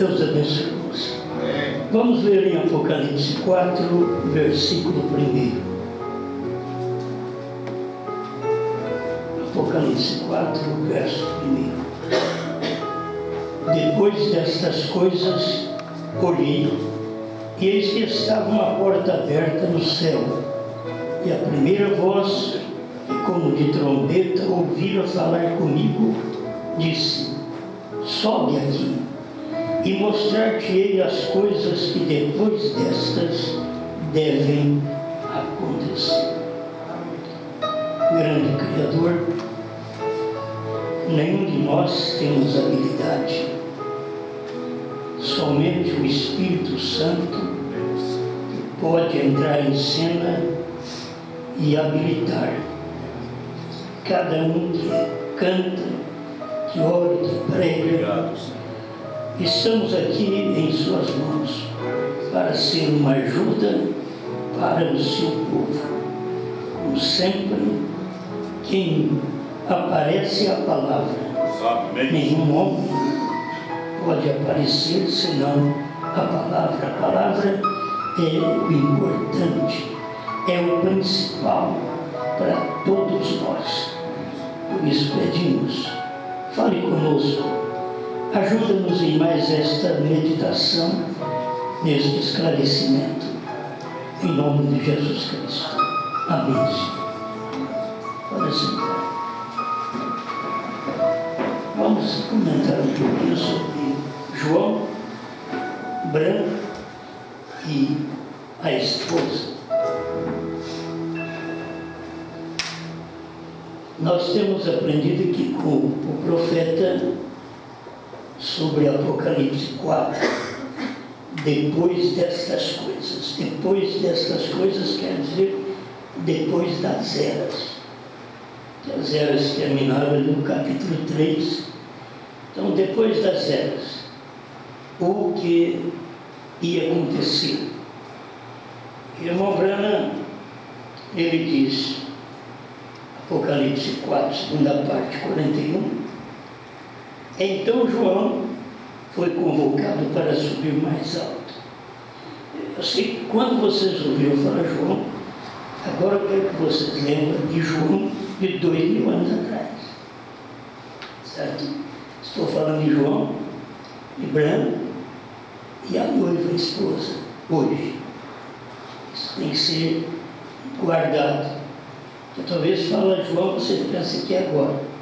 Deus abençoe você. Vamos ler em Apocalipse 4, versículo 1. Apocalipse 4, verso 1. Depois destas coisas, olhei, e eis que estava uma porta aberta no céu, e a primeira voz, que como de trombeta ouvira falar comigo, disse: sobe aqui, e mostrar-te-ei as coisas que depois destas devem acontecer. Grande Criador, nenhum de nós temos habilidade, somente o Espírito Santo pode entrar em cena e habilitar cada um que canta, que ora, que prega. Estamos aqui em suas mãos para ser uma ajuda para o seu povo. Como sempre, quem aparece é a palavra. Nenhum homem pode aparecer senão a palavra. A palavra é o importante, é o principal para todos nós. Por isso pedimos, fale conosco. Ajuda-nos em mais esta meditação, neste esclarecimento, em nome de Jesus Cristo. Amém. Pode sentar. Vamos comentar um pouquinho sobre João, Bran e a esposa. Nós temos aprendido que com o profeta sobre Apocalipse 4, depois destas coisas. Depois destas coisas quer dizer depois das eras. Que as eras terminaram no capítulo 3. Então, depois das eras, o que ia acontecer? Irmão Branham, ele diz, Apocalipse 4, segunda parte, 41, então João foi convocado para subir mais alto. Eu sei que quando vocês ouviram falar João, agora eu quero que vocês lembrem de João de 2000 anos atrás. Certo? Estou falando de João, de Bran e a noiva, a esposa, hoje. Isso tem que ser guardado. Porque talvez fala João, você pensa que é agora.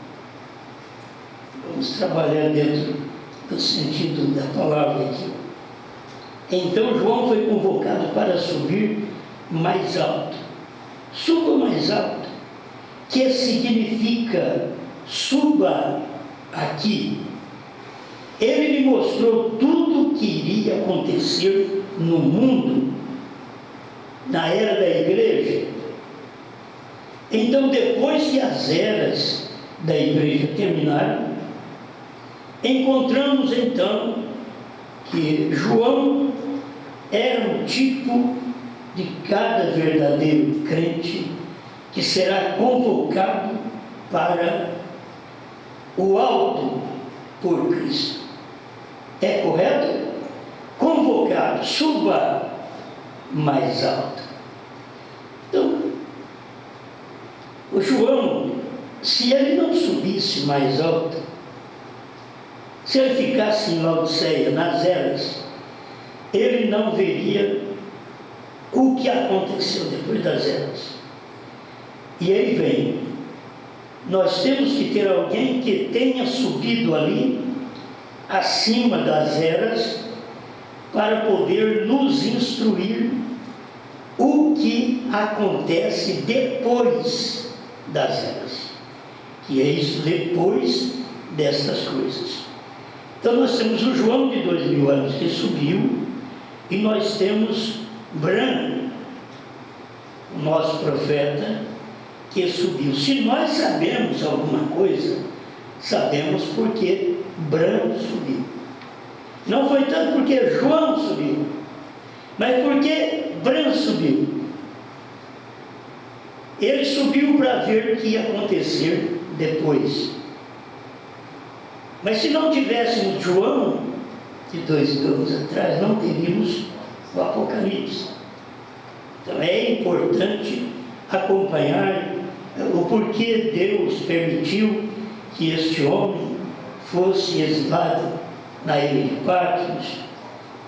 Vamos trabalhar dentro do sentido da palavra aqui. Então João foi convocado para subir mais alto. Suba mais alto, que significa suba aqui. Ele lhe mostrou tudo o que iria acontecer no mundo, na era da igreja. Então, depois que as eras da igreja terminaram, encontramos então que João era um tipo de cada verdadeiro crente que será convocado para o alto por Cristo. É correto? Convocado, suba mais alto. Então, o João, se ele não subisse mais alto, se ele ficasse em Laodiceia, nas eras, ele não veria o que aconteceu depois das eras. E aí vem, nós temos que ter alguém que tenha subido ali, acima das eras, para poder nos instruir o que acontece depois das eras. Que é isso, depois destas coisas. Então nós temos o João de 2000 anos que subiu, e nós temos Bran, o nosso profeta, que subiu. Se nós sabemos alguma coisa, sabemos porque Bran subiu. Não foi tanto porque João subiu, mas porque Bran subiu. Ele subiu para ver o que ia acontecer depois. Mas se não tivéssemos João, de 2 anos atrás, não teríamos o Apocalipse. Então é importante acompanhar o porquê Deus permitiu que este homem fosse exilado na ilha de Patmos,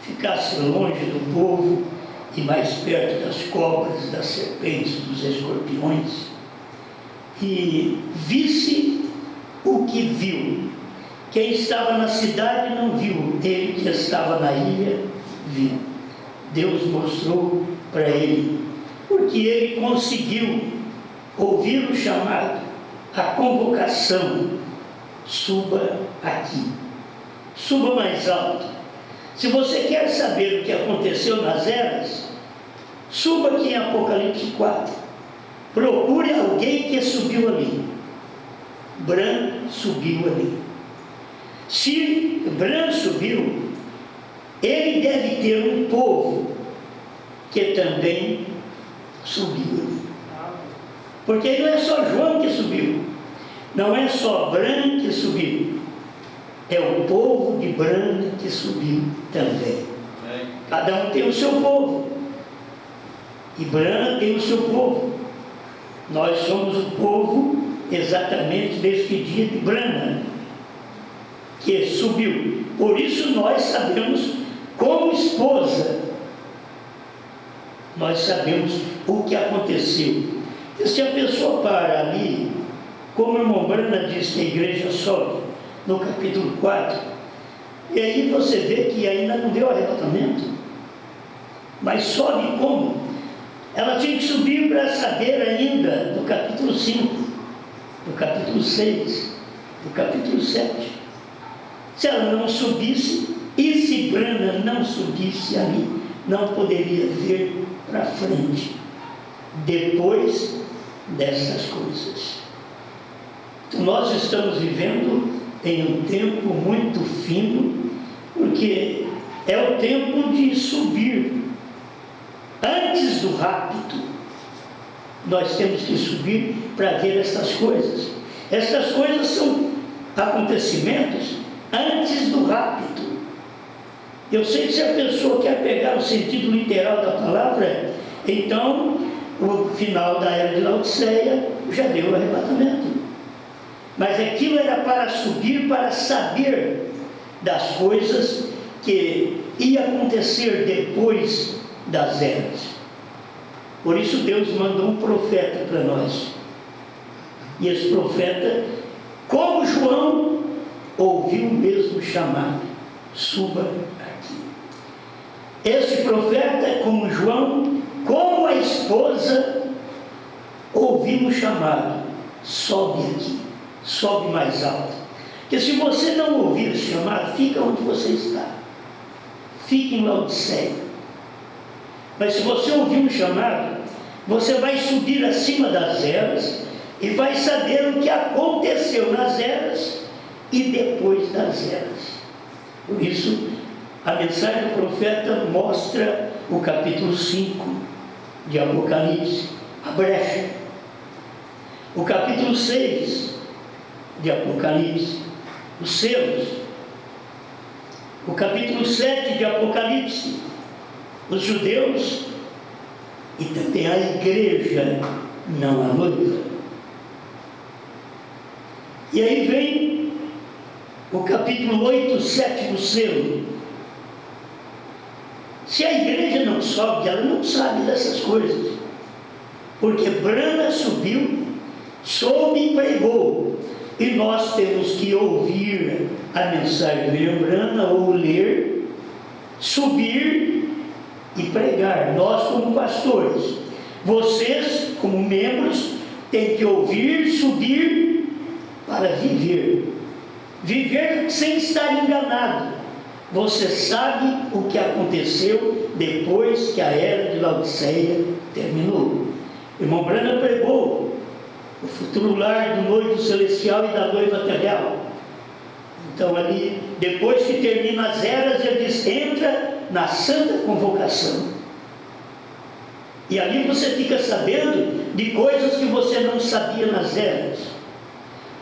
ficasse longe do povo e mais perto das cobras, das serpentes, dos escorpiões, e visse o que viu. Quem estava na cidade não viu, ele que estava na ilha viu. Deus mostrou para ele, porque ele conseguiu ouvir o chamado, a convocação: suba aqui, suba mais alto. Se você quer saber o que aconteceu nas eras, suba aqui em Apocalipse 4, procure alguém que subiu ali. Bran subiu ali. Se Bran subiu, ele deve ter um povo que também subiu ali. Porque não é só João que subiu, não é só Bran que subiu, é o povo de Bran que subiu também. Cada um tem o seu povo, e Bran tem o seu povo. Nós somos o povo exatamente deste dia de Bran, que subiu. Por isso nós sabemos, como esposa, nós sabemos o que aconteceu. E se a pessoa para ali, como a irmã Brana diz que a igreja sobe, no capítulo 4, e aí você vê que ainda não deu arrebatamento, mas sobe como? Ela tinha que subir para saber ainda do capítulo 5, do capítulo 6, do capítulo 7. Se ela não subisse, e se Brana não subisse ali, não poderia ver para frente, depois dessas coisas. Então nós estamos vivendo em um tempo muito fino, porque é o tempo de subir. Antes do rapto, nós temos que subir para ver essas coisas. Essas coisas são acontecimentos antes do rapto. Eu sei que se a pessoa quer pegar o sentido literal da palavra, então o final da era de Laodiceia já deu o arrebatamento. Mas aquilo era para subir, para saber das coisas que ia acontecer depois das eras. Por isso Deus mandou um profeta para nós. E esse profeta, como João, ouviu o mesmo chamado: suba aqui. Esse profeta, como João, como a esposa, ouviu o chamado: sobe aqui, sobe mais alto. Porque se você não ouvir o chamado, fica onde você está, fica em Laodiceia. Mas se você ouvir o chamado, você vai subir acima das eras e vai saber o que aconteceu nas eras e depois das eras. Por isso, a mensagem do profeta mostra o capítulo 5 de Apocalipse, a brecha. O capítulo 6 de Apocalipse, os selos. O capítulo 7 de Apocalipse, os judeus, e também a igreja, não a noiva. E aí vem o capítulo 8, o sétimo selo. Se a igreja não sobe, ela não sabe dessas coisas, porque Brana subiu, soube e pregou, e nós temos que ouvir a mensagem de Brana, ou ler, subir e pregar. Nós, como pastores, vocês, como membros, têm que ouvir, subir para viver. Viver sem estar enganado. Você sabe o que aconteceu depois que a era de Laodiceia terminou. O irmão Brana pregou o futuro lar do noivo celestial e da noiva terrestre. Então ali, depois que termina as eras, ele diz: entra na santa convocação. E ali você fica sabendo de coisas que você não sabia nas eras.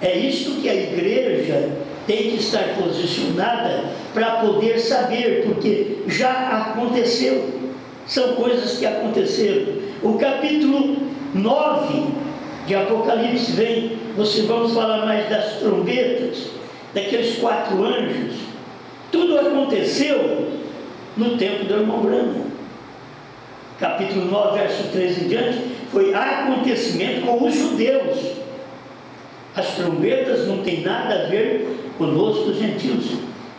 É isto que a igreja tem que estar posicionada para poder saber, porque já aconteceu. São coisas que aconteceram. O capítulo 9 de Apocalipse vamos falar mais das trombetas, daqueles 4 anjos. Tudo aconteceu no tempo do irmão Branham. Capítulo 9, verso 13 em diante, foi acontecimento com os judeus. As trombetas não tem nada a ver conosco, os gentios.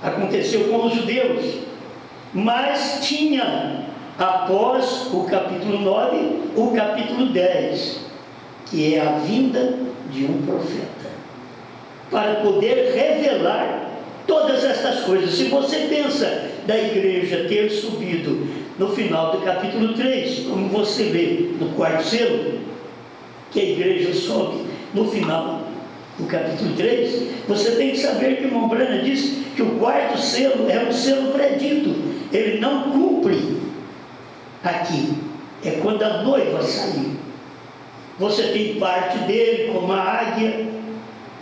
Aconteceu com os judeus. Mas tinha, após o capítulo 9, o capítulo 10, que é a vinda de um profeta, para poder revelar todas estas coisas. Se você pensa da igreja ter subido no final do capítulo 3, como você vê no 4º selo, que a igreja sobe no final do capítulo 3, você tem que saber que o irmão Branham diz que o 4º selo é um selo predito, ele não cumpre aqui, é quando a noiva sair. Você tem parte dele, como a águia,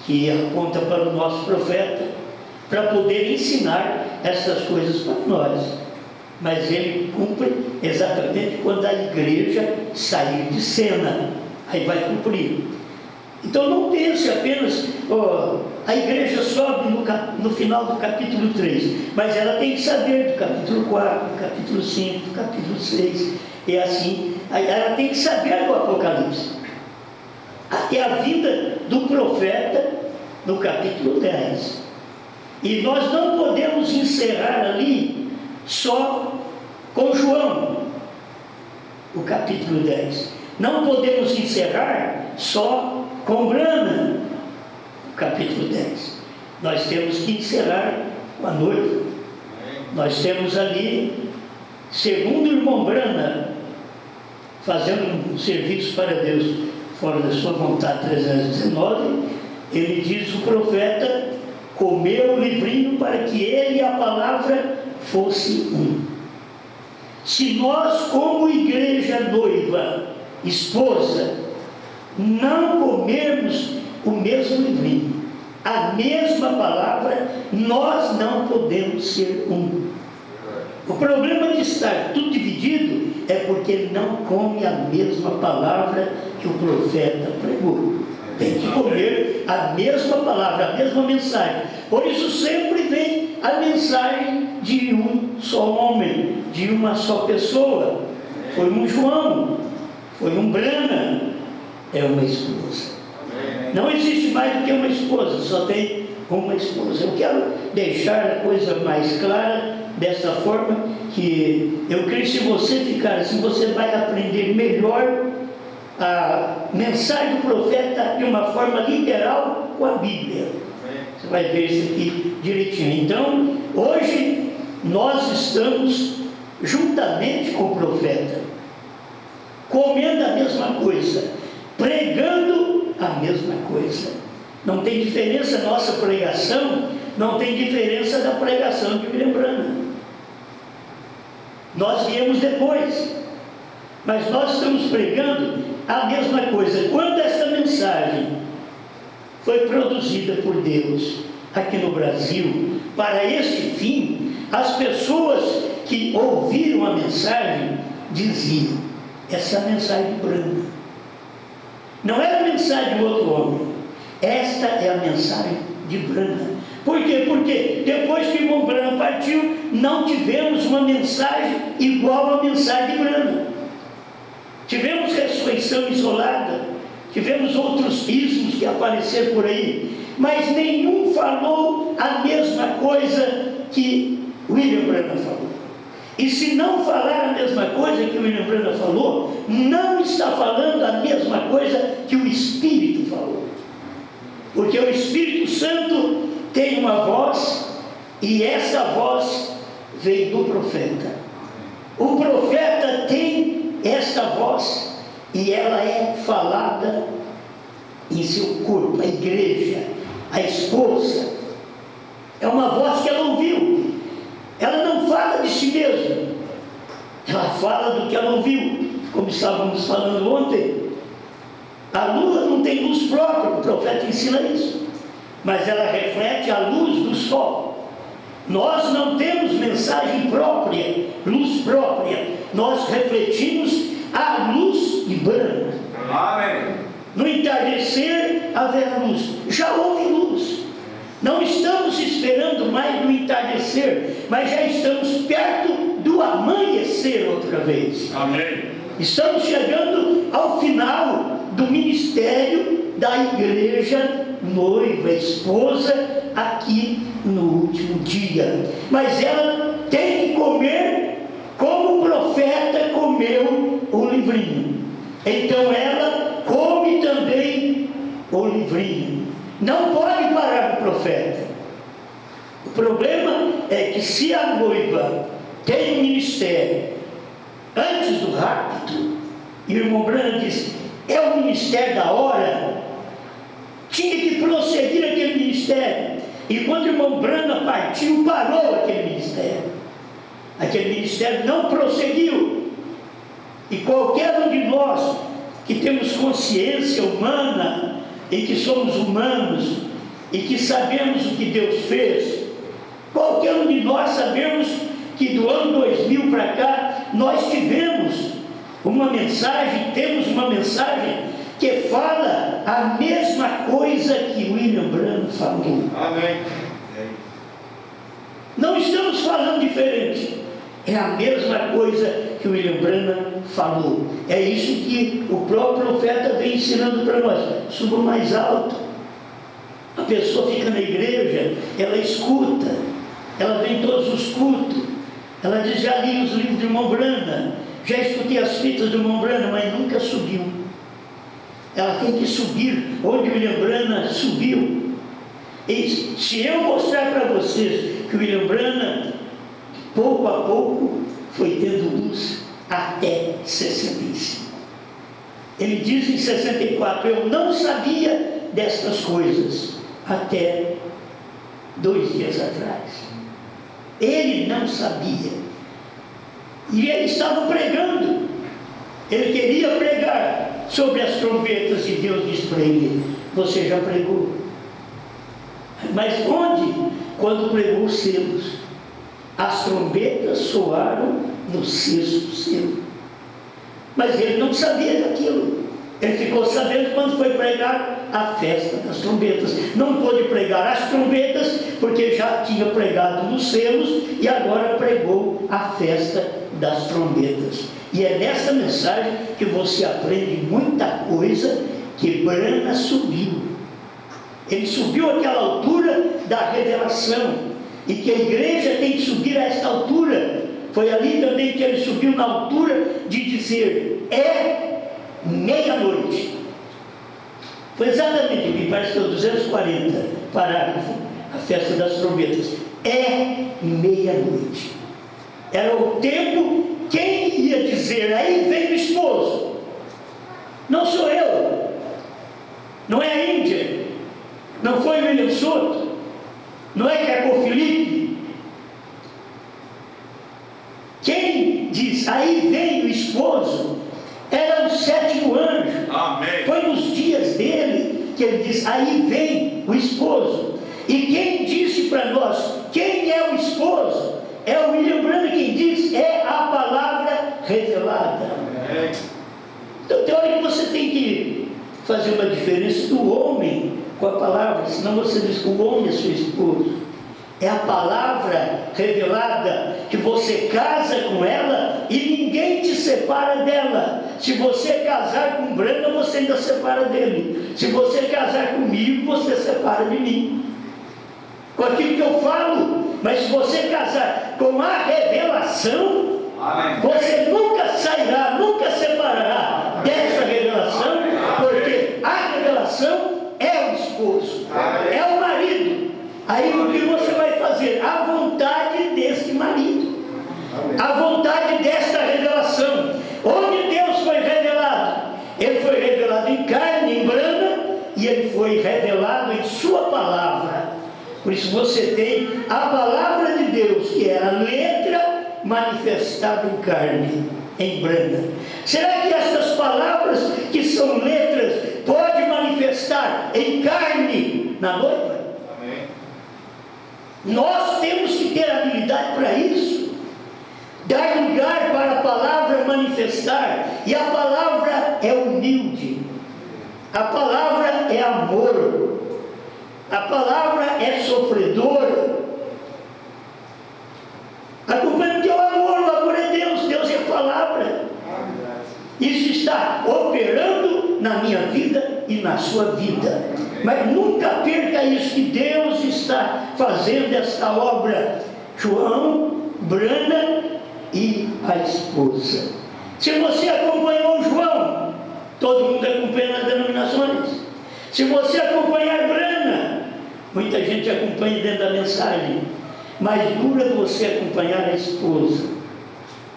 que aponta para o nosso profeta, para poder ensinar essas coisas para nós. Mas ele cumpre exatamente quando a igreja sair de cena, aí vai cumprir. Então não pense apenas, a igreja sobe no final do capítulo 3, mas ela tem que saber do capítulo 4, do capítulo 5, do capítulo 6, e assim, ela tem que saber do Apocalipse, até a vinda do profeta no capítulo 10. E nós não podemos encerrar ali só com João, o capítulo 10. Não podemos encerrar só com Branham, o capítulo 10. Nós temos que encerrar com a noiva. Nós temos ali, segundo o irmão Branham, fazendo um serviço para Deus fora da sua vontade, 319, ele diz: o profeta comeu o livrinho para que ele e a palavra fosse um. Se nós, como igreja noiva, esposa, não comermos o mesmo livrinho, a mesma palavra, nós não podemos ser um. O problema de estar tudo dividido é porque ele não come a mesma palavra que o profeta pregou. Tem que comer a mesma palavra, a mesma mensagem. Por isso sempre vem a mensagem de um só homem, de uma só pessoa. Foi um João, foi um Branham, é uma esposa. Não existe mais do que uma esposa, só tem uma esposa. Eu quero deixar a coisa mais clara dessa forma, que eu creio que se você ficar assim, você vai aprender melhor a mensagem do profeta de uma forma literal com a Bíblia. Você vai ver isso aqui direitinho. Então, hoje nós estamos juntamente com o profeta, comendo a mesma coisa, pregando a mesma coisa. Não tem diferença a nossa pregação, não tem diferença da pregação de William Branham. Nós viemos depois, mas nós estamos pregando a mesma coisa. Quando essa mensagem foi produzida por Deus aqui no Brasil, para este fim, as pessoas que ouviram a mensagem diziam: essa é a mensagem de Branham. Não era a mensagem de outro homem, esta é a mensagem de Branham. Por quê? Porque depois que o irmão Branham partiu, não tivemos uma mensagem igual à mensagem de Branham. Tivemos ressurreição isolada, tivemos outros ismos que apareceram por aí, mas nenhum falou a mesma coisa que William Branham falou. E se não falar a mesma coisa que o William Branham falou, não está falando a mesma coisa que o Espírito falou. Porque o Espírito Santo tem uma voz, e essa voz vem do profeta. O profeta tem esta voz, e ela é falada em seu corpo, a igreja, a esposa. É uma voz que ela ouviu. Ela não fala de si mesma, ela fala do que ela ouviu, como estávamos falando ontem. A lua não tem luz própria, o profeta ensina isso. mas ela reflete a luz do sol. Nós não temos mensagem própria, luz própria. Nós refletimos a luz de Brana. Amém. No entardecer haverá luz. Já houve luz. Não estamos esperando mais no entardecer, mas já estamos perto do amanhecer outra vez. Amém. Estamos chegando ao final do ministério da igreja noiva, esposa, aqui no último dia. Mas ela tem que comer como o profeta comeu o livrinho. Então ela come também o livrinho. Não pode parar o profeta. O problema é que se a noiva tem um ministério antes do rapto, e o irmão Branham diz, é o ministério da hora, tinha que prosseguir aquele ministério. E quando o irmão Branham partiu, parou aquele ministério. Aquele ministério não prosseguiu. E qualquer um de nós que temos consciência humana e que somos humanos e que sabemos o que Deus fez, qualquer um de nós sabemos que do ano 2000 para cá nós tivemos uma mensagem, temos uma mensagem que fala a mesma coisa que William Branham falou. Amém. Não estamos falando diferente. É a mesma coisa que o William Branham falou. É isso que o próprio profeta vem ensinando para nós. Suba mais alto. A pessoa fica na igreja, ela escuta, ela vem em todos os cultos, ela diz, já li os livros do irmão Branham, já escutei as fitas do irmão Branham, mas nunca subiu. Ela tem que subir onde o William Branham subiu. E se eu mostrar para vocês que o William Branham, pouco a pouco, foi tendo luz até 65. Ele diz em 64, eu não sabia destas coisas até 2 dias atrás. Ele não sabia. E ele estava pregando. Ele queria pregar sobre as trombetas e Deus disse para ele, você já pregou. Mas onde? Quando pregou os selos. As trombetas soaram no 6º selo. Mas ele não sabia daquilo. Ele ficou sabendo quando foi pregar a festa das trombetas. Não pôde pregar as trombetas porque já tinha pregado nos selos e agora pregou a festa das trombetas. E é nessa mensagem que você aprende muita coisa que Branham subiu. Ele subiu àquela altura da revelação e que a igreja tem que subir a esta altura. Foi ali também que ele subiu na altura de dizer, é meia-noite. Foi exatamente, me parece que é o 240 parágrafo, a festa das trombetas. É meia-noite. Era o tempo, quem ia dizer, aí vem o esposo. Não sou eu, não é a Índia, não foi o William Soto, não é Cacô Felipe. Quem diz, aí vem o esposo, era o 7º anjo. Amém. Foi nos dias dele que ele diz, aí vem o esposo. E quem disse para nós, quem é o esposo? É o William Branham quem diz, é a palavra revelada. Amém. Então tem hora que você tem que fazer uma diferença do homem com a palavra, senão você diz que o homem é seu esposo. É a palavra revelada, que você casa com ela e ninguém te separa dela. Se você casar com Branham, você ainda separa dele. Se você casar comigo, você separa de mim. Com aquilo que eu falo. Mas se você casar com a revelação, Amém. você nunca sairá, nunca separará dessa revelação, porque a revelação é o esposo, é o marido. Aí o que você vai fazer? A vontade deste marido, a vontade desta revelação. Onde Deus foi revelado? Ele foi revelado em carne, em Branham, e ele foi revelado em sua palavra. Por isso você tem a palavra de Deus, que é a letra manifestada em carne, em Branham. Será que essas palavras, que são letras, pode manifestar em carne na noiva? Nós temos que ter habilidade para isso. Dar lugar para a palavra manifestar. E a palavra é humilde. A palavra é amor. A palavra é sofredora. Acompanhe que é o amor é Deus, Deus é a palavra. Isso está operando na minha vida e na sua vida. Mas nunca perca isso, que Deus está fazendo esta obra. João, Brana e a esposa. Se você acompanhou João, todo mundo acompanha nas denominações. Se você acompanhar Brana, muita gente acompanha dentro da mensagem. Mas dura você acompanhar a esposa.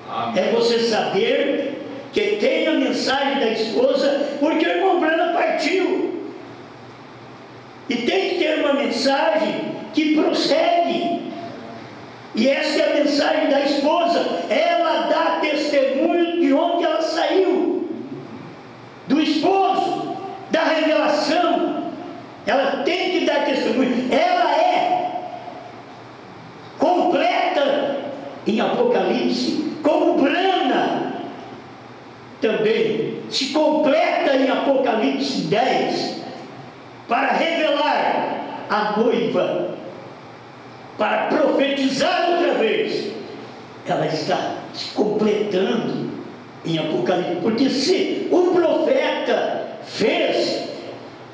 Amém. É você saber que tem a mensagem da esposa, porque o irmão Brana partiu. E tem que ter uma mensagem que prossegue. E essa é a mensagem da esposa. Ela dá testemunho de onde ela saiu, do esposo, da revelação. Ela tem que dar testemunho. Ela é completa em Apocalipse, como Brana também se completa em Apocalipse 10, para revelar a noiva, para profetizar outra vez. Ela está se completando em Apocalipse, porque se o profeta fez,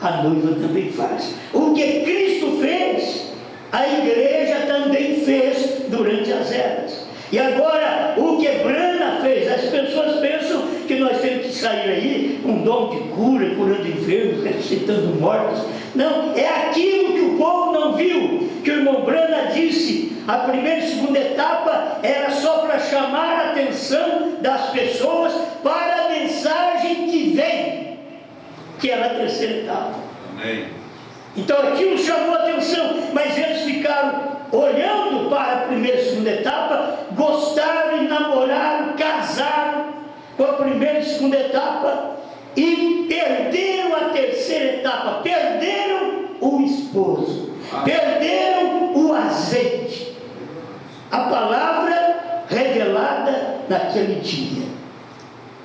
a noiva também faz. O que Cristo fez, a igreja também fez durante as eras. E agora, o que Brana fez, as pessoas pensam que nós temos que sair aí com dom de cura, curando enfermos, ressuscitando mortos. Não, é aquilo que o povo não viu, que o irmão Brana disse. A primeira e segunda etapa era só para chamar a atenção das pessoas para a mensagem que vem, que era a terceira etapa. Amém. Então aquilo chamou a atenção, mas eles ficaram olhando para a primeira e segunda etapa, gostaram e namoraram, casaram com a primeira e segunda etapa e perderam a terceira etapa, perderam o esposo, perderam o azeite, a palavra revelada naquele dia.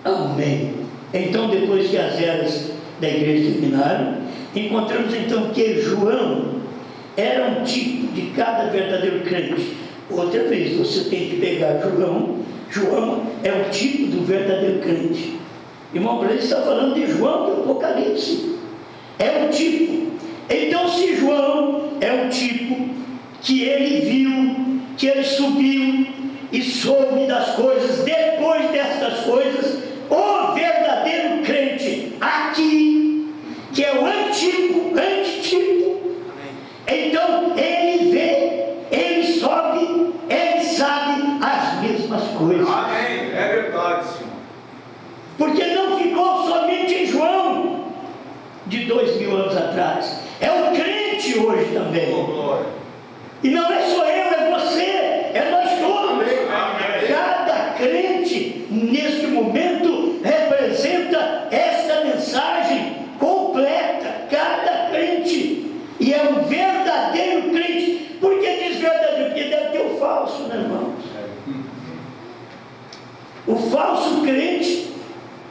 Amém. Então, depois que as eras da igreja terminaram, encontramos então que João era um tipo de cada verdadeiro crente. Outra vez, você tem que pegar João. João é um tipo do verdadeiro crente. Irmão, ele está falando de João do Apocalipse. É um tipo. Então, se João é um tipo que ele viu, que ele subiu e soube das coisas, depois destas coisas, o verdadeiro crente aqui, que é o antitipo, então ele vê, ele sobe, ele sabe as mesmas coisas. Amém, é verdade, Senhor. Porque não ficou somente em João de 2000 anos atrás, é o crente hoje também. E não é só eu, é você, é nós todos. Amém. Cada crente neste momento representa esta mensagem completa, cada crente, e é um verdadeiro crente. Por que diz verdadeiro? Porque deve ter o falso, né, irmãos? O falso crente,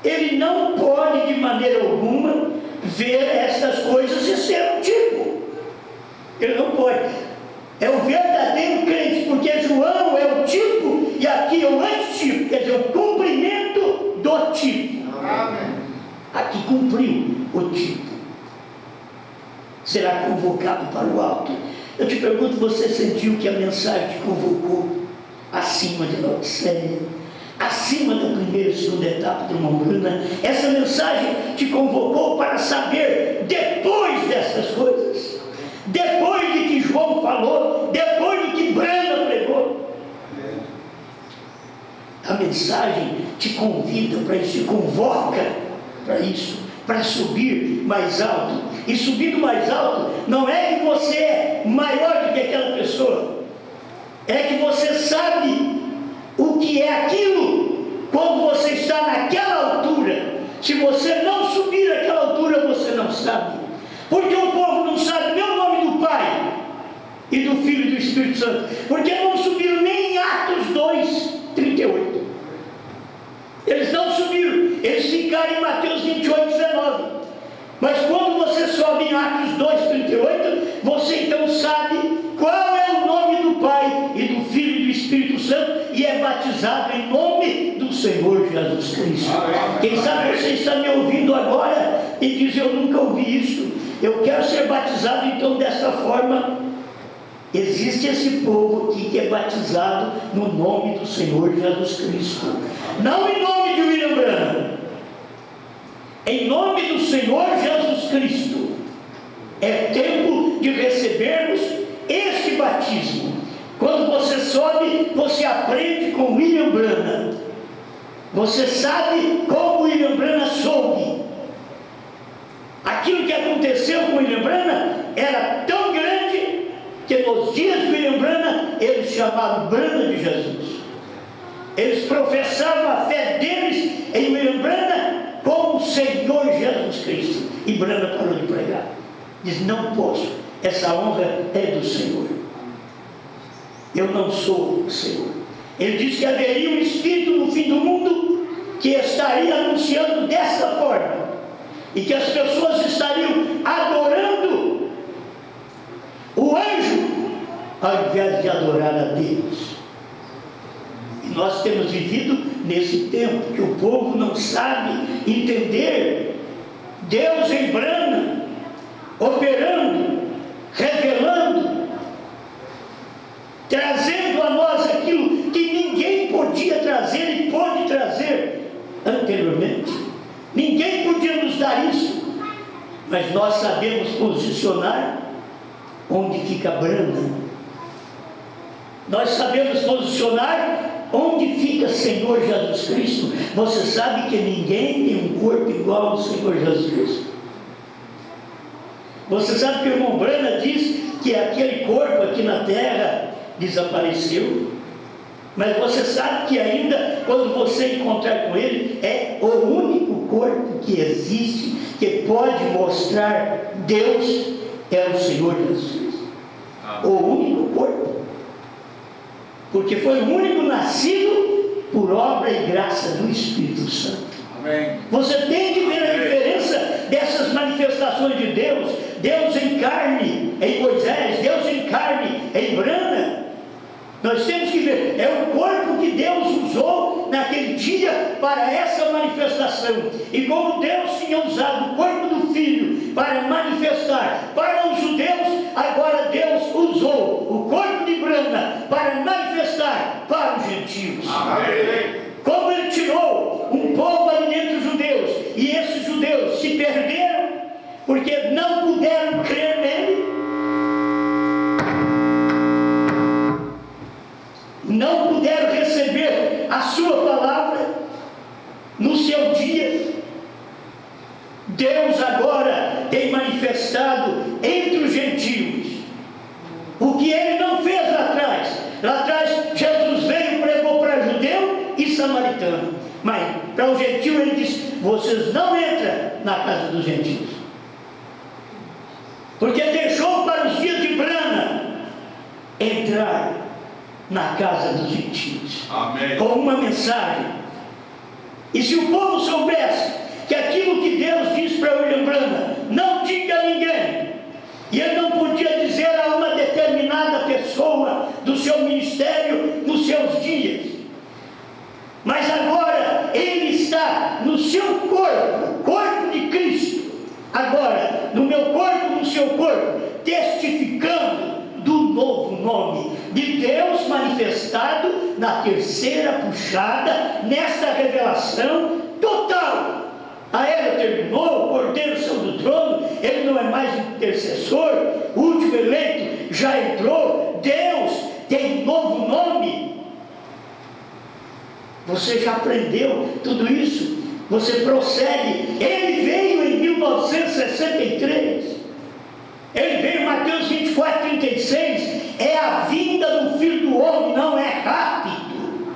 ele não pode de maneira alguma ver estas coisas e ser um tipo. Ele não pode. É o verdadeiro crente, porque João é o tipo e aqui é o antitipo, quer dizer, o cumprimento do tipo. Amém. Aqui cumpriu o tipo. Será convocado para o alto. Eu te pergunto, você sentiu que a mensagem te convocou acima de Laodiceia, acima da primeira e segunda etapa de uma Brana? Essa mensagem te convocou para saber depois dessas coisas, depois de que João falou, depois do que Brana pregou. A mensagem te convida para isso, te convoca para isso, para subir mais alto. E subindo mais alto não é que você é maior do que aquela pessoa, é que você sabe o que é aquilo quando você está naquela altura. Se você não subir naquela altura, você não sabe. Porque o povo não sabe nem o nome do Pai e do Filho e do Espírito Santo? Porque não subiram nem em Atos 2:38. Eles não subiram, eles ficaram em Mateus 28:19. Mas quando você sobe em Atos 2:38, você então sabe qual é o nome do Pai e do Filho e do Espírito Santo e é batizado em nome do Senhor Jesus Cristo. Quem sabe você está me ouvindo agora e diz: eu nunca ouvi isso, eu quero ser batizado então dessa forma. Existe esse povo aqui que é batizado no nome do Senhor Jesus Cristo, não em nome de William Branham, em nome do Senhor Jesus Cristo. É tempo de recebermos este batismo. Quando você sobe, você aprende com William Branham. Você sabe como William Branham soube. Aquilo que aconteceu com William Branham era tão grande que nos dias de William Branham eles chamavam Branham de Jesus. Eles professavam a fé deles em William Branham como o Senhor Jesus Cristo. E Branham parou de pregar. Diz: não posso, essa honra é do Senhor, eu não sou o Senhor. Ele disse que haveria um Espírito no fim do mundo que estaria anunciando dessa forma, e que as pessoas estariam adorando o anjo ao invés de adorar a Deus. E nós temos vivido nesse tempo que o povo não sabe entender Deus em Branham, operando, revelando, trazendo a nós aquilo que ninguém podia trazer e pôde trazer anteriormente. Ninguém podia nos dar isso, mas nós sabemos posicionar onde fica Branham. Nós sabemos posicionar onde fica Senhor Jesus Cristo. Você sabe que ninguém tem um corpo igual ao Senhor Jesus Cristo. Você sabe que o irmão Branham diz que aquele corpo aqui na terra desapareceu, mas você sabe que ainda quando você encontrar com ele, é o único corpo que existe, que pode mostrar Deus, é o Senhor Jesus Cristo. O único corpo, porque foi o único nascido por obra e graça do Espírito Santo. Amém. Você tem que ver a diferença dessas manifestações de Deus. Deus em carne em Moisés, Deus em carne em Branham. Nós temos que ver, é o corpo que Deus usou naquele dia para essa manifestação. E como Deus tinha usado o corpo do Filho para manifestar para os judeus, agora Deus usou o corpo de Branham para manifestar para os gentios. Amém. Como Ele tirou um povo ali entre os judeus, e esses judeus se perderam porque não puderam crer nele, não puderam receber a sua palavra no seu dia. Deus agora tem manifestado entre os gentios o que Ele não fez lá atrás. Lá atrás Jesus veio e pregou para judeu e samaritano, mas para o gentio Ele disse: vocês não entram na casa dos gentios, porque deixou para os dias de Branham entrar na casa dos gentios. Amém. Com uma mensagem. E se o povo soubesse que aquilo que Deus disse para William Branham, não diga a ninguém, e ele não podia dizer a uma determinada pessoa do seu ministério nos seus dias, mas agora ele está no seu corpo, corpo de Cristo, agora no meu corpo, no seu corpo, testificando do novo nome de Deus manifestado na terceira puxada, nesta revelação total. A era terminou, o Cordeiro saiu do trono, ele não é mais intercessor, o último eleito já entrou, Deus tem novo nome. Você já aprendeu tudo isso? Você prossegue. Ele veio em 1963. Ele veio em Mateus 24:36. É a vinda do Filho do Homem, não é rápido.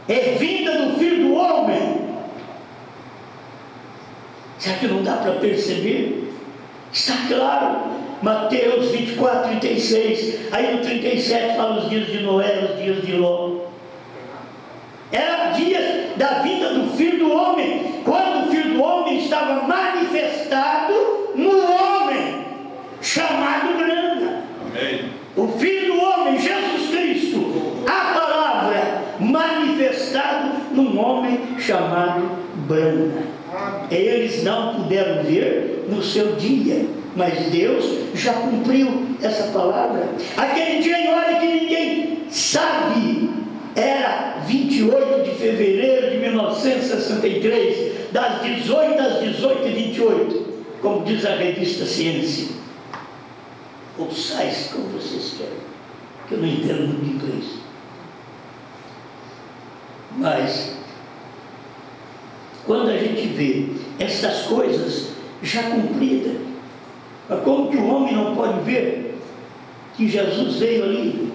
É vinda do Filho do Homem. Será que não dá para perceber? Está claro. Mateus 24, 36. Aí no 37 fala os dias de Noé, os dias de Ló. Era dias da vida do Filho do Homem, quando o Filho do Homem estava manifestado no homem, chamado grana. Amém. O Filho do Homem, Jesus Cristo, a palavra manifestado num homem chamado Brana. Eles não puderam ver no seu dia, mas Deus já cumpriu essa palavra. Aquele dia e hora que ninguém sabe, era 28 de fevereiro de 1963, das 18 às 18h28, como diz a revista Ciência. Ouçais como vocês querem, que eu não entendo muito de inglês. Mas, quando a gente vê essas coisas já cumpridas, como que o homem não pode ver que Jesus veio ali?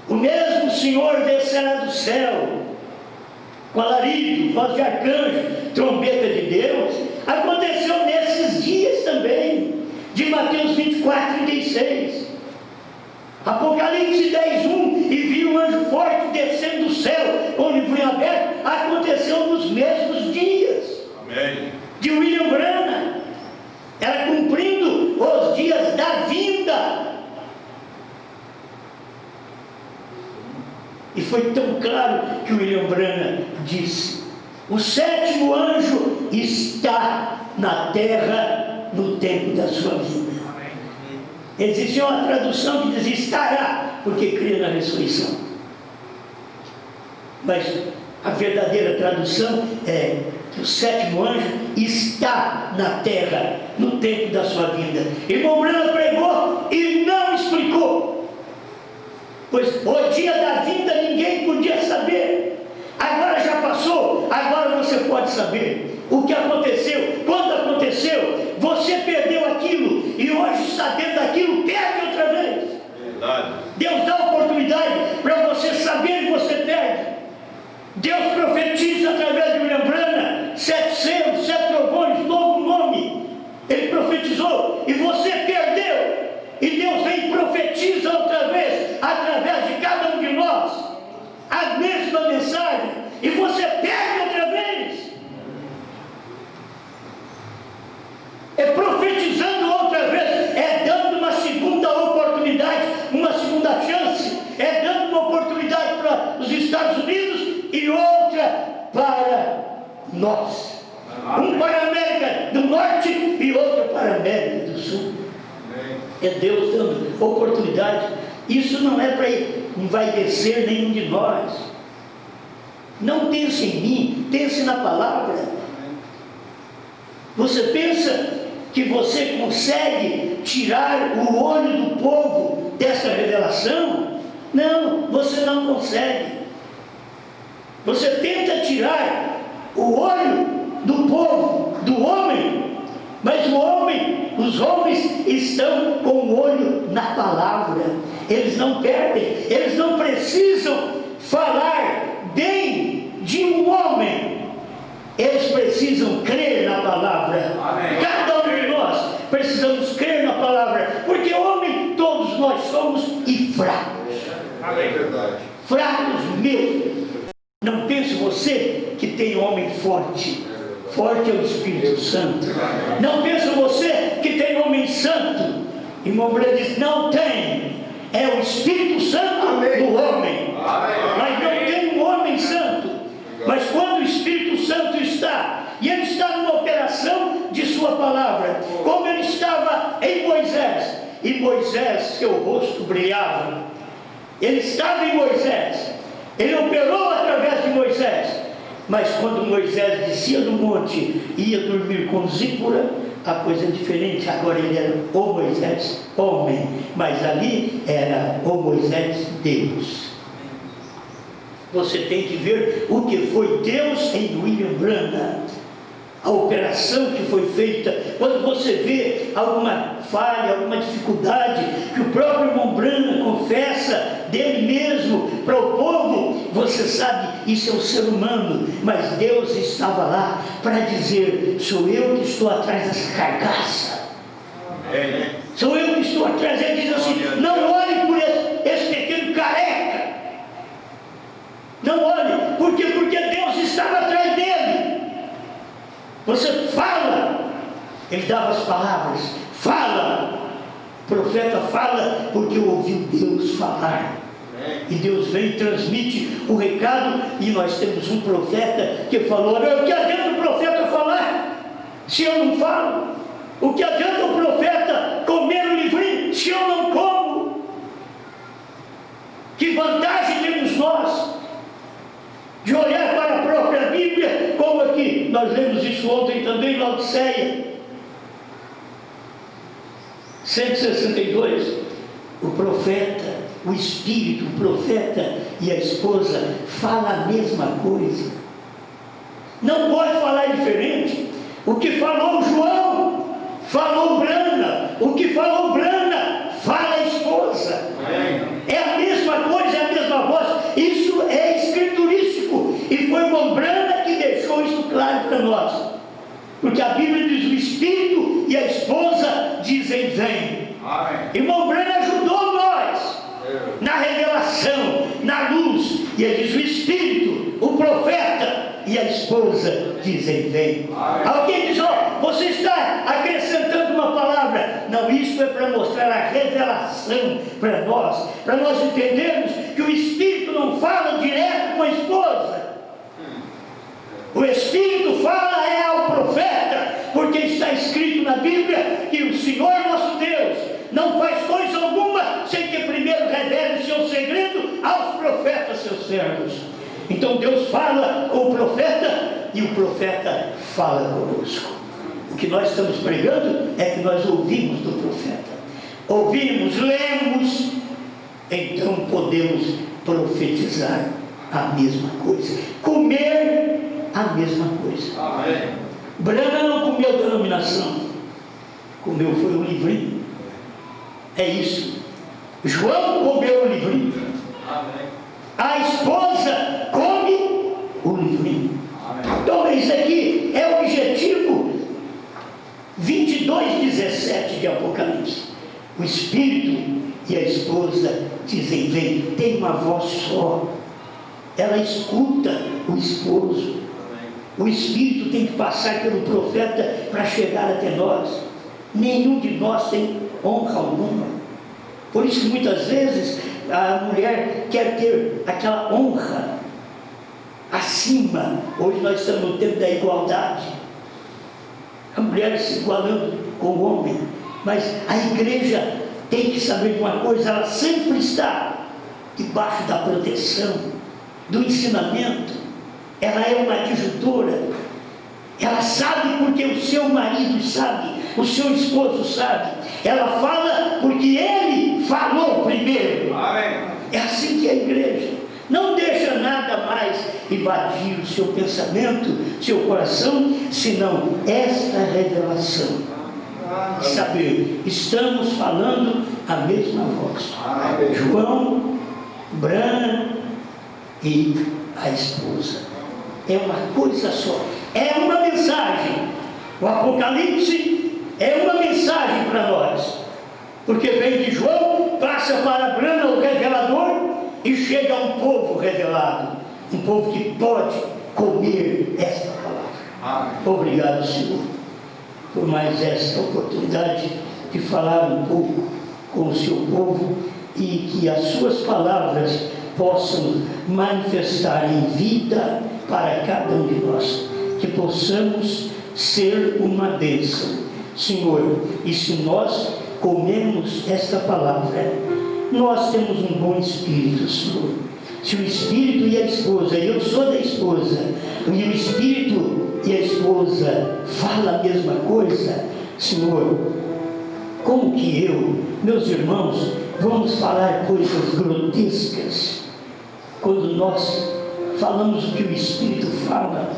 O mesmo Senhor descerá do céu, com alarido, voz de arcanjo, trombeta de Deus. Aconteceu nesses dias também, de Mateus 24, 36. Apocalipse 10, 1, e vi um anjo forte descendo do céu, com o livro aberto. Aconteceu nos mesmos dias. Amém. De William Branham. Era cumprindo os dias da vinda. E foi tão claro que o William Branham disse: o sétimo anjo está na terra no tempo da sua vida. Existia uma tradução que dizia estará, porque crê na ressurreição. Mas a verdadeira tradução é que o sétimo anjo está na terra no tempo da sua vida. Irmão Branham pregou e não explicou, pois o dia da vinda ninguém podia saber. Agora já passou, agora você pode saber o que aconteceu, quando aconteceu. Você perdeu aquilo e hoje está dentro daquilo, perde outra vez. Verdade. Deus dá oportunidade para você saber que você perde. Deus profetiza através de William Branham, 7 selos, 7 trovões, novo nome. Ele profetizou e você perdeu. E Deus vem e profetiza outra vez, através de cada um de nós, a mesma mensagem, e você perde outra vez. É profetizando outra vez, é dando uma segunda oportunidade, uma segunda chance, é dando uma oportunidade para os Estados Unidos e outra para nós. Um para a América do Norte e outro para a América do Sul. É Deus dando oportunidade. Isso não é para envaidecer nenhum de nós. Não pense em mim, pense na palavra. Você pensa que você consegue tirar o olho do povo dessa revelação? Não, você não consegue. Você tenta tirar o olho do povo, do homem, mas o homem, os homens estão com o olho na palavra. Eles não perdem, eles não precisam falar bem de um homem, eles precisam crer na palavra. Amém. Cada um de nós precisamos crer na palavra, porque homem todos nós somos e fracos. Amém. Verdade. Fracos mesmo. Não pense você que tem homem forte. Forte é o Espírito Santo. Não pense você que tem homem santo. Irmão Branham diz: não tem. É o Espírito Santo do homem. Mas não tem um homem santo. Mas quando o Espírito Santo está, e ele está numa operação de sua palavra, como ele estava em Moisés, e Moisés, seu rosto brilhava. Ele estava em Moisés, ele operou através de Moisés. Mas quando Moisés descia do monte e ia dormir com Zípora, a coisa é diferente. Agora ele era o Moisés, homem, mas ali era o Moisés, Deus. Você tem que ver o que foi Deus em William Branham, a operação que foi feita. Quando você vê alguma falha, alguma dificuldade, que o próprio irmão Branham confessa dele mesmo para o povo, você sabe, isso é o ser humano, mas Deus estava lá para dizer: sou eu que estou atrás dessa carcaça. Amém. Sou eu que estou atrás. Ele diz assim: não olhe por esse pequeno careca. Não olhe. Por quê? Porque Deus estava atrás dele. Você fala. Ele dava as palavras. Fala. O profeta fala porque ouviu Deus falar. E Deus vem e transmite o recado. E nós temos um profeta que falou: o que adianta o profeta falar se eu não falo? O que adianta o profeta comer o livrinho se eu não como? Que vantagem temos nós de olhar para a própria Bíblia, como aqui nós lemos isso ontem também, Laodiceia 162. O profeta, o espírito, o profeta e a esposa falam a mesma coisa. Não pode falar diferente. O que falou João, falou Brana. O que falou Brana, fala a esposa. É a mesma coisa, é a mesma voz. Isso é escriturístico. E foi o Brana que deixou isso claro para nós. Porque a Bíblia diz: o espírito e a esposa dizem vem. Irmão Brana ajudou nós na revelação, na luz. E ele diz: o espírito, o profeta e a esposa dizem vem. Alguém diz: você está acrescentando uma palavra. Não, isso é para mostrar a revelação para nós entendermos que o espírito não fala direto com a esposa. O espírito fala ao profeta, porque está escrito na Bíblia que o Senhor nosso Deus não faz coisa alguma sem que primeiro revele o seu segredo aos profetas, seus servos. Então Deus fala com o profeta e o profeta fala conosco. O que nós estamos pregando é que nós ouvimos do profeta. Ouvimos, lemos, então podemos profetizar a mesma coisa. Comer a mesma coisa. Amém. Brana não comeu denominação, comeu foi o livrinho. É isso. João comeu o livrinho. Amém. A esposa come o livrinho. Amém. Então isso aqui é o objetivo 22:17 de Apocalipse. O espírito e a esposa dizem vem. Tem uma voz só. Ela escuta o esposo. O Espírito tem que passar pelo profeta para chegar até nós. Nenhum de nós tem honra alguma. Por isso que muitas vezes a mulher quer ter aquela honra acima. Hoje nós estamos no tempo da igualdade. A mulher se igualando com o homem. Mas a igreja tem que saber de uma coisa: ela sempre está debaixo da proteção, do ensinamento. Ela é uma adjutora. Ela sabe porque o seu marido sabe, o seu esposo sabe. Ela fala porque ele falou primeiro. Amém. É assim que é a igreja. Não deixa nada mais invadir o seu pensamento, seu coração, senão esta revelação. Saber, estamos falando a mesma voz. Amém. João, Brana e a esposa. É uma coisa só, é uma mensagem. O Apocalipse é uma mensagem para nós, porque vem de João, passa para Brana, o revelador, e chega a um povo revelado, um povo que pode comer esta palavra. Obrigado, Senhor, por mais esta oportunidade de falar um pouco com o seu povo, e que as suas palavras possam manifestar em vida para cada um de nós, que possamos ser uma bênção, Senhor. E se nós comemos esta palavra, nós temos um bom espírito, Senhor. Se o espírito e a esposa, eu sou da esposa, e o espírito e a esposa falam a mesma coisa, Senhor, como que eu, meus irmãos, vamos falar coisas grotescas quando nós falamos o que o Espírito fala?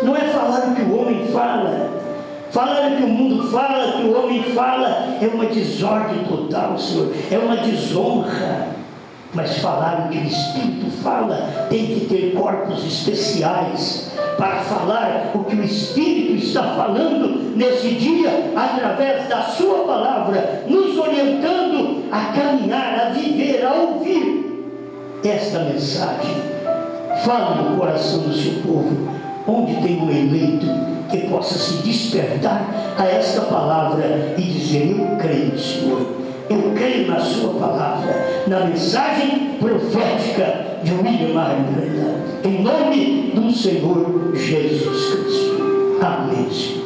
Não é falar o que o homem fala. Falar o que o mundo fala, o que o homem fala, é uma desordem total, Senhor. É uma desonra. Mas falar o que o Espírito fala, tem que ter corpos especiais para falar o que o Espírito está está falando nesse dia, através da sua palavra, nos orientando a caminhar, a viver, a ouvir esta mensagem. Fala no coração do seu povo, onde tem um eleito que possa se despertar a esta palavra e dizer: eu creio, Senhor, eu creio na sua palavra, na mensagem profética de William Marion Branham, em nome do Senhor Jesus Cristo. Amém, Senhor.